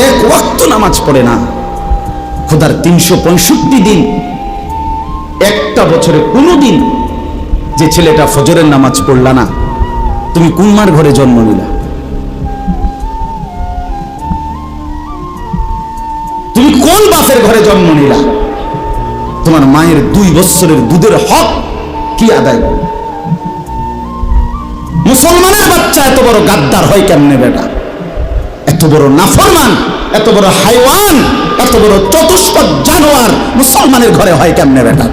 এক ওয়াক্ত নামাজ পড়ে না, খোদার 365 দিন, একটা বছরে কোনো দিন যে ছেলেটা ফজরের নামাজ পড়লা না, তুমি কোন মার ঘরে জন্ম নিলা? তুমি কোন বাপের ঘরে জন্ম নিলা? তোমার মায়ের 2 বছরের দুধের হক কি আদায় করবে? মুসলমানের বাচ্চা এত বড় গাদ্দার হয় কেমনে বেটা? এত বড় নাফরমান, এত বড় হাইওয়ান, এত বড় চতুষ্পদ জানোয়ার মুসলমানের ঘরে হয় কেমনে বেটা?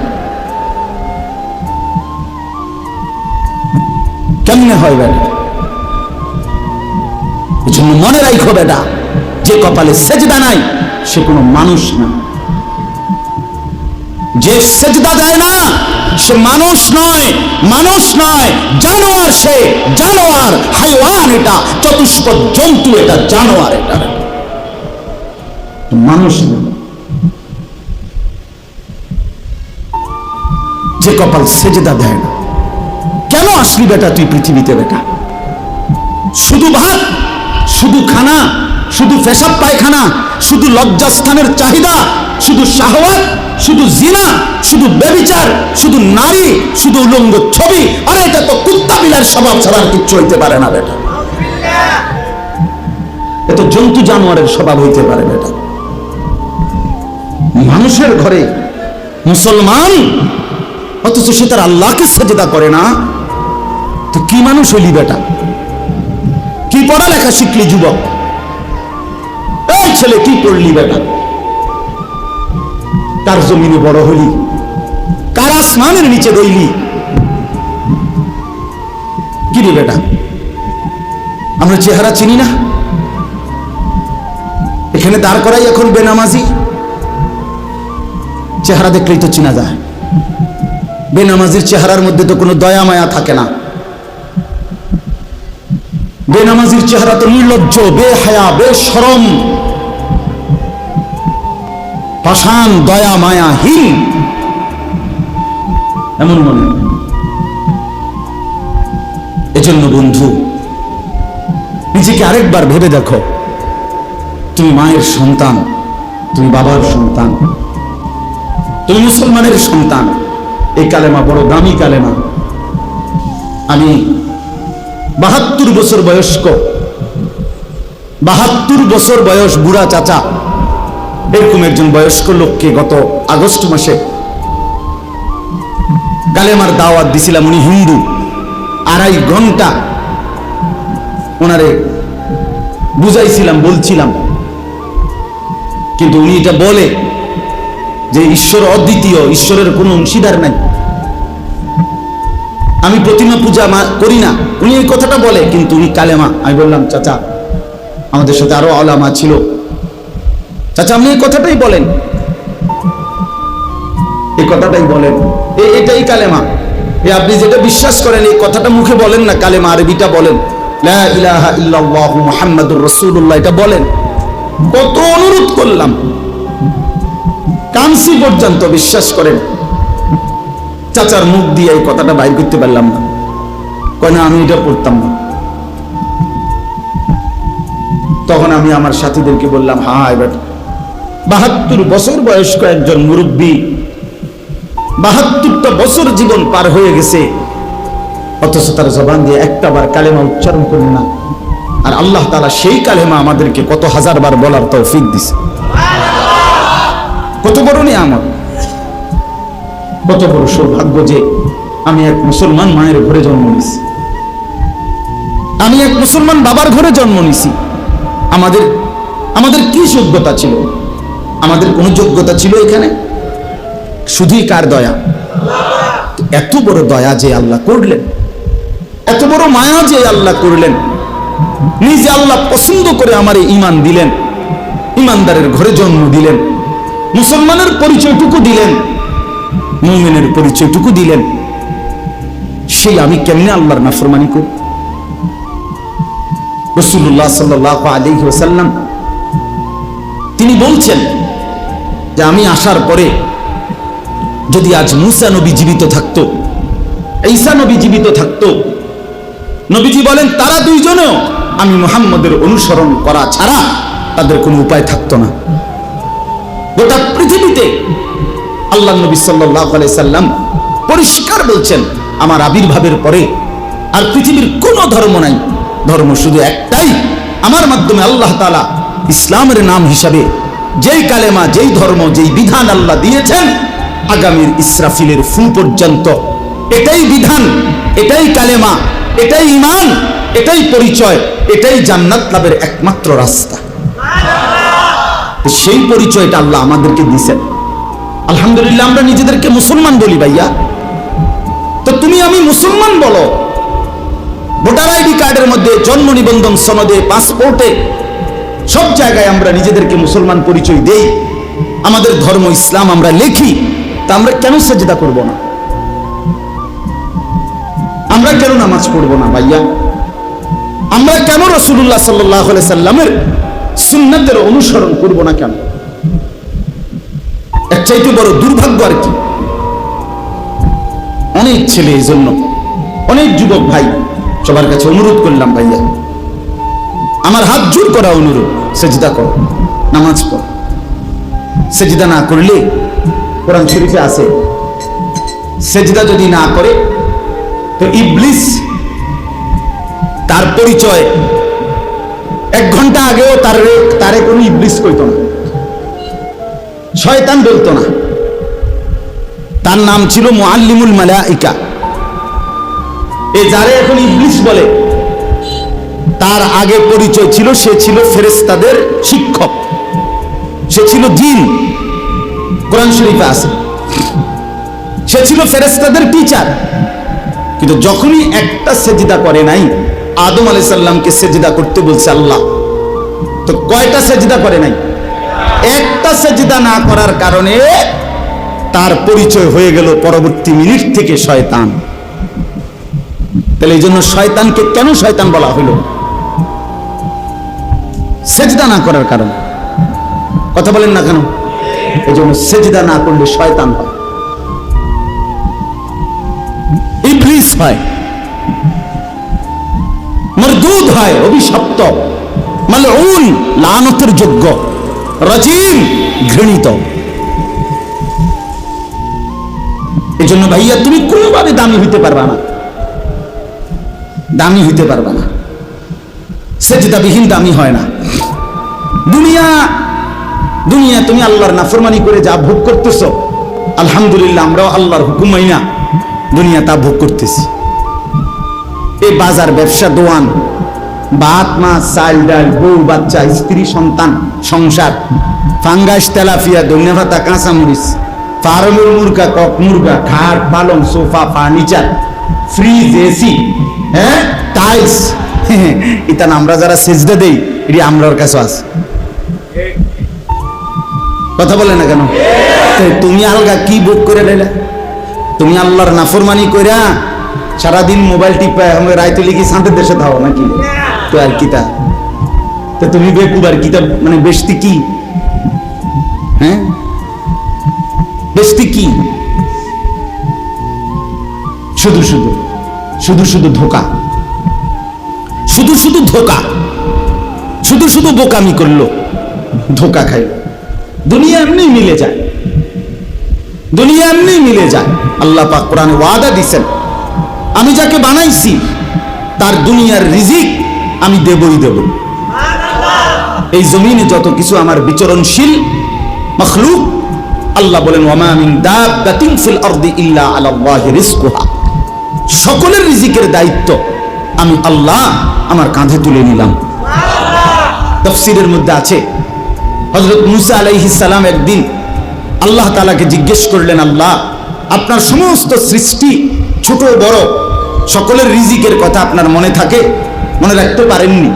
কেমনে হয় বেটা? এই জন্য মনে রাখো বেটা, যে কপালে সেজদা নাই সে কোনো মানুষ না। যে সেজদা দেয় না সে মানুষ নয়, মানুষ নয়, জানোয়ার। সে জানোয়ার, হাইওয়ান, এটা চতুষ্পদ জন্তু, এটা জানোয়ার, এটা মানুষ না। যে কপাল সেজদা দেয় না, কেন আসলি বেটা তুই পৃথিবীতে বেটা? শুধু ভাত, শুধু খানা, শুধু পেশাব পায়খানা, শুধু লজ্জাস্থানের চাহিদা, শুধু শাহওয়াত, শুধু জিনা, শুধু ব্যভিচার, শুধু নারী, শুধু উলঙ্গ ছবি। আরে এটা তো কুত্তা বিলার স্বভাব ছাড়া কিচ্ছু হইতে পারে না বেটা। এটা জন্তু জানোয়ারের স্বভাব হইতে পারে বেটা। মানুষের ঘরে মুসলমান, অথচ সে তার আল্লাহকে সেজদা করে না, তো কি মানুষ হইলি বেটা? কি পড়ালেখা শিখলি যুবক? এই ছেলে কি পড়লি বেটা? কার জমিনে বড় হলি? কার আসমানের নিচে রইলি? কি রে বেটা, আমরা চেহারা চিনি না? এখানে দাঁড় করাই এখন বেনামাজি। চেহারা দেখলেই তো চিনা যায়। বেনামাজির চেহারার মধ্যে তো কোনো দয়া মায়া থাকে না। বেনামাজির চেহারা তো নির্লজ্জ, বেহায়া, বেশরম, পাষাণ, দয়া মায়াহীন, এমন মনে হয়। এজন্য বন্ধু, নিজেকে আরেকবার ভেবে দেখো। তুমি মায়ের সন্তান, তুমি বাবার সন্তান, তুমি মুসলমানের সন্তান। এই কালেমা বড় দামি কালেমা। আমি 72 বছর বয়স্ক, 72 বছর বয়স বুড়া চাচা, এরকম একজন বয়স্ক লোককে গত আগস্ট মাসে কালেমার দাওয়াত দিছিলাম। উনি হিন্দু। 2.5 ঘন্টা ওনারে বুঝাইছিলাম, বলছিলাম, কিন্তু উনি এটা বলে যে ঈশ্বর অদ্বিতীয়, ঈশ্বরের কোনো অংশীদার নাই, আমি প্রতিমা পূজা করি না। উনি এই কথাটা বলে, কিন্তু উনি কালেমা। আমি বললাম, চাচা, আমাদের সাথে আরো আলেমা ছিল, চাচা আপনি এই কথাটাই বলেন, এই কথাটাই বলেন, এটাই কালেমা। আপনি যেটা বিশ্বাস করেন এই কথাটা মুখে বলেন না, কালেমা আরবিটা বলেন, লা ইলাহা ইল্লাল্লাহু মুহাম্মাদুর রাসূলুল্লাহ, এটা বলেন। কত অনুরোধ করলাম, কানসি পর্যন্ত, বিশ্বাস করেন চাচার মুখ দিয়ে এই কথাটা বাইর করতে পারলাম না। কয় না, আমি এটা পড়তাম না। তখন আমি আমার সাথীদেরকে বললাম, হ্যাঁ এবার 72 বছর বয়স্ক একজন মুরব্বী, 72টা বছর জীবন পার হয়ে গেছে, অথচ তার জবান দিয়ে একটাবার কালেমা উচ্চারণ করল না। আর আল্লাহ তাআলা সেই কালেমা আমাদেরকে কত হাজারবার বলার তৌফিক দিছে। কত বড় নিয়ামত, কত বড় সৌভাগ্য যে আমি এক মুসলমান মায়ের ঘরে জন্ম নিছি, আমি এক মুসলমান বাবার ঘরে জন্ম নিছি। আমাদের কি যোগ্যতা ছিল? আমাদের কোন যোগ্যতা ছিল এখানে? শুধুই কার দয়া? এত বড় দয়া যে আল্লাহ করলেন, এত বড় মায়া যে আল্লাহ করলেন, নিজে আল্লাহ পছন্দ করে আমারে ঈমান দিলেন, ঈমানদারের ঘরে জন্ম দিলেন, মুসলমানের পরিচয়টুকু দিলেন, মুমিনের পরিচয়টুকু দিলেন। সেই আমি কেমনে আল্লাহর নাফরমানি করি? রাসূলুল্লাহ সাল্লাল্লাহু আলাইহি ওয়াসাল্লাম তিনি বলছেন যে আমি আসার পরে যদি আজ মুসা নবী জীবিত থাকতো, ঈসা নবী জীবিত থাকতো, নবীজি বলেন তারা দুইজনেও আমি মুহাম্মদের অনুসরণ করা ছাড়া তাদের কোনো উপায় থাকতো না। গোটা পৃথিবীতে আল্লাহ নবী সাল্লাল্লাহু আলাইহি সাল্লাম পরিষ্কার বলছেন, আমার আবির্ভাবের পরে আর পৃথিবীর কোনো ধর্ম নাই, ধর্ম শুধু একটাই, আমার মাধ্যমে আল্লাহ তাআলা ইসলামের নাম হিসাবে যেই কালেমা, যেই ধর্ম, যেই বিধান আল্লাহ দিয়েছেন আগামীর ইসরাফিলের ফু পর্যন্ত এটাই বিধান, এটাই কালেমা, এটাই ঈমান, এটাই পরিচয়, এটাই জান্নাত লাভের একমাত্র রাস্তা। সেই পরিচয়টা আল্লাহ আমাদেরকে দিয়েছেন। আলহামদুলিল্লাহ, আমরা নিজেদেরকে মুসলমান বলি ভাইয়া। তো তুমি আমি মুসলমান বলো, ভোটার আইডি কার্ডের মধ্যে, জন্ম নিবন্ধন সনদে, পাসপোর্টে, সব জায়গায় আমরা নিজেদেরকে মুসলমান পরিচয় দেই, আমাদের ধর্ম ইসলাম আমরা লিখি। তা আমরা কেন সেজদা করব না? আমরা কেন নামাজ পড়বো না ভাইয়া? আমরা কেন রাসূলুল্লাহ সাল্লাল্লাহু আলাইহি সাল্লামের সুন্নাতের অনুসরণ করব না কেন? এর চাইতে বড় দুর্ভাগ্য আর কি? অনেক ছেলে, এই জন্য অনেক যুবক ভাই, সবার কাছে অনুরোধ করলাম ভাইয়া, আমার হাত জোর করা অনুরোধ, সেজদা করো, নামাজ পড়ো। সেজদা না করলে কোরআন শরীফে আছে, সেজদা যদি না করে তো ইবলিস তার পরিচয় 1 ঘন্টা আগেও তারে কোনো ইবলিস কইতো না, শয়তান বলতো না। তার নাম ছিল মুআল্লিমুল মালাইকা। এই যারে এখন ইবলিস বলে, তার আগে পরিচয় ছিল সে ছিল ফেরেশতাদের শিক্ষক, সে ছিল জিন। কোরআন শরীফে আছে সে ছিল ফেরেশতাদের টিচার। কিন্তু যখনই একটা সেজদা করে নাই, আদম আলাইহিস সালামকে সেজদা করতে বলছে আল্লাহ, তো কয়টা সেজদা করে নাই? একটা সেজদা না করার কারণে তার পরিচয় হয়ে গেল পরবর্তী মিনিট থেকে শয়তান। তাহলে এই জন্য শয়তানকে কেন শয়তান বলা হলো? সেজদা না করার কারণে। কথা বলেন না কেন? এই জন্য সেজদা না করলে শয়তান হয়, ইবলিস হয়, মরদুদ হয়, অভিশপ্ত, মালউন, লানতের যোগ্য, রাজিম, ঘৃণিত। এই জন্য ভাইয়া তুমি কোনোভাবে দামি হইতে পারবা না, দামি হইতে পারবা না। সেজদাবিহীন দামি হয় না। দুনিয়া তুমি আল্লাহর নাফরমানি করে যা ভোগ করতেছ, আলহামদুলিল্লাহ আমরাও আল্লাহর হুকুম মাইনা দুনিয়া তা ভোগ করতেছি। এই বাজার, ব্যবসা, দোয়ান, ভাত, মাছ, চাল, ডাল, বউ, বাচ্চা, স্ত্রী, সন্তান, সংসার, ফাঙ্গাস, তেলাপিয়া, ধনিয়া পাতা, কাঁচামরিচ, ফার্মের মুরগা, কক মুরগা, খাট, পালং, সোফা, ফার্নিচার, ফ্রিজ, এসি, হ্যাঁ, টাইলস, এটা আমরা যারা সেজদা দেই, এটি আমরার কাছে আছে। কথা বলে না কেন? তুমি আলগা কি ভোগ করে লাইলা? তুমি আল্লাহর নাফরমানি কইরা সারাদিন মোবাইল টিপা রাইতে লিখি শান্তির দেশে থাও নাকি? তো আর কিতা, তো তুমি বেকুব আর কিতা, মানে বেশতি কি? হ্যাঁ, বেশতি কি? শুধু শুধু ধোকা, শুধু ধোকা, শুধু বোকামি করলো, ধোকা খাইল। দুনিয়া এমনি মিলে যায়, দুনিয়া এমনি মিলে যায়। আল্লাহ পাক কোরআনে ওয়াদা দিয়েছেন, আমি যাকে বানাইছি তার দুনিয়ার রিজিক আমি দেবই দেব। এই জমিনে যত কিছু আমার বিচরণশীল মখলুক, আল্লাহ বলেন ওয়ামা মিন দাব্বাতিন ফিল আরদি ইল্লা আলাল্লাহি রিজকুহা, সকলের রিজিকের দায়িত্ব আমি আল্লাহ আমার কাঁধে তুলে নিলাম। তাফসীরের মধ্যে আছে, হযরত মুসা আলাইহিস সালাম একদিন আল্লাহ তাআলাকে জিজ্ঞেস করলেন, আল্লাহ আপনার সমস্ত সৃষ্টি ছোট বড় সকলের রিজিকের কথা আপনার মনে থাকে? মনে রাখতে পারেননি।